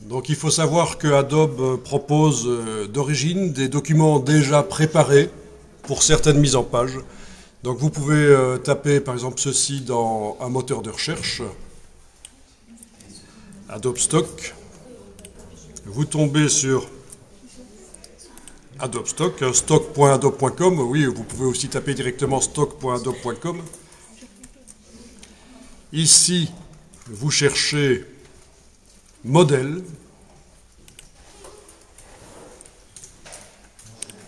Donc il faut savoir que Adobe propose d'origine des documents déjà préparés pour certaines mises en page. Donc vous pouvez taper par exemple ceci dans un moteur de recherche, Adobe Stock. Vous tombez sur Adobe Stock, stock.adobe.com. Oui, vous pouvez aussi taper directement stock.adobe.com. Ici, vous cherchez modèle.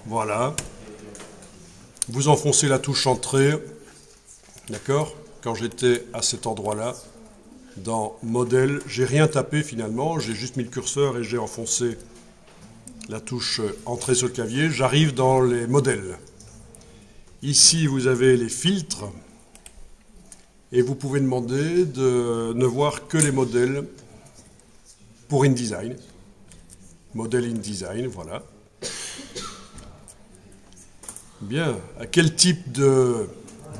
Voilà. Vous enfoncez la touche entrée. D'accord? Quand j'étais à cet endroit-là, dans modèle, j'ai rien tapé finalement, j'ai juste mis le curseur et j'ai enfoncé la touche entrée sur le clavier. J'arrive dans les modèles. Ici, vous avez les filtres. Et vous pouvez demander de ne voir que les modèles pour InDesign. Modèle InDesign, voilà. Bien. À quel type de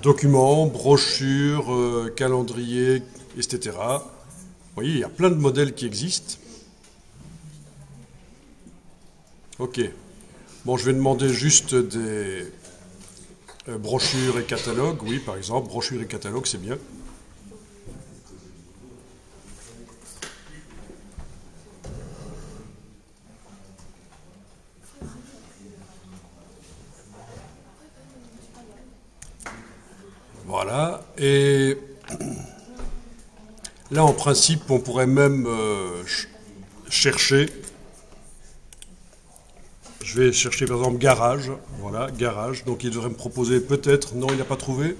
document, brochure, calendrier, etc. Vous voyez, il y a plein de modèles qui existent. Ok. Bon, je vais demander juste des brochures et catalogues. Oui, par exemple, brochures et catalogues, c'est bien. Voilà. Et là, en principe, on pourrait même chercher. Je vais chercher par exemple garage. Voilà, garage. Donc il devrait me proposer peut-être. Non, il n'a pas trouvé.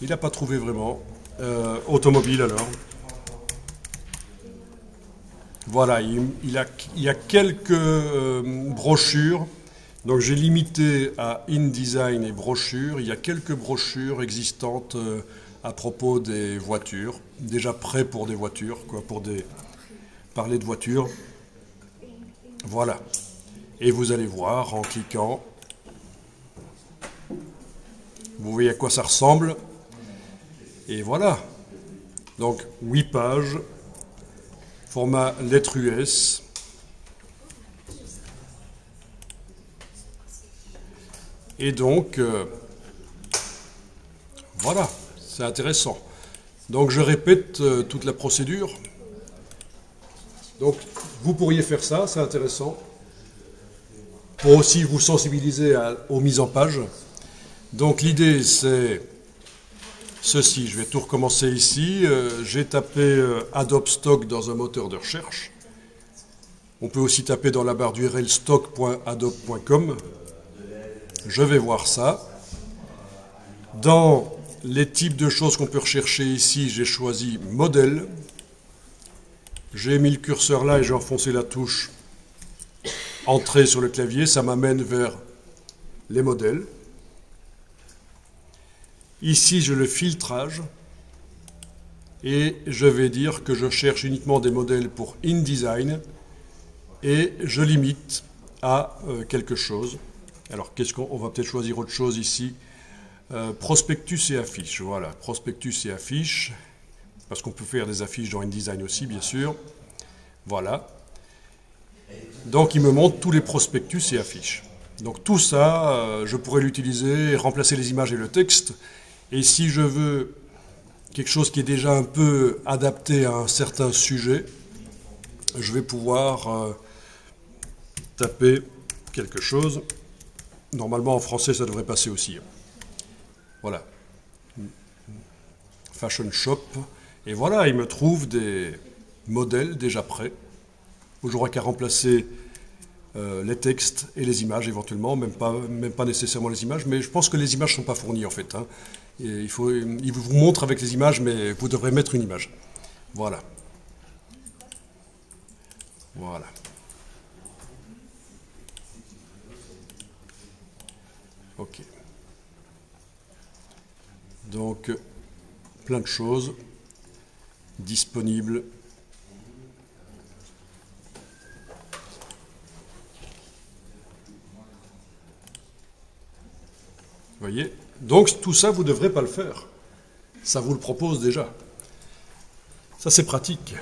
Il n'a pas trouvé vraiment. Automobile alors. Voilà, il y a quelques brochures. Donc j'ai limité à InDesign et brochures. Il y a quelques brochures existantes à propos des voitures, déjà prêts pour des voitures, quoi, parler de voitures. Voilà. Et vous allez voir en cliquant, vous voyez à quoi ça ressemble. Et voilà. Donc 8 pages, format lettre US. Et donc, voilà, c'est intéressant. Donc je répète toute la procédure. Donc vous pourriez faire ça, c'est intéressant. Pour aussi vous sensibiliser aux mises en page. Donc l'idée c'est ceci, je vais tout recommencer ici. J'ai tapé Adobe Stock dans un moteur de recherche. On peut aussi taper dans la barre d'URL stock.adobe.com. Je vais voir ça. Dans les types de choses qu'on peut rechercher ici, j'ai choisi modèle. J'ai mis le curseur là et j'ai enfoncé la touche entrée sur le clavier. Ça m'amène vers les modèles. Ici, j'ai le filtrage. Et je vais dire que je cherche uniquement des modèles pour InDesign. Et je limite à quelque chose. Alors, on va peut-être choisir autre chose ici. Prospectus et affiches. Voilà, prospectus et affiches. Parce qu'on peut faire des affiches dans InDesign aussi, bien sûr. Voilà. Donc, il me montre tous les prospectus et affiches. Donc, tout ça, je pourrais l'utiliser, remplacer les images et le texte. Et si je veux quelque chose qui est déjà un peu adapté à un certain sujet, je vais pouvoir taper quelque chose. Normalement, en français, ça devrait passer aussi. Voilà. Fashion Shop. Et voilà, il me trouve des modèles déjà prêts. J'aurai qu'à remplacer les textes et les images éventuellement, même pas nécessairement les images, mais je pense que les images ne sont pas fournies en fait. Hein. Et il vous montre avec les images, mais vous devrez mettre une image. Voilà. Voilà. Ok. Donc, plein de choses disponibles. Vous voyez? Donc, tout ça, vous ne devrez pas le faire. Ça vous le propose déjà. Ça, c'est pratique.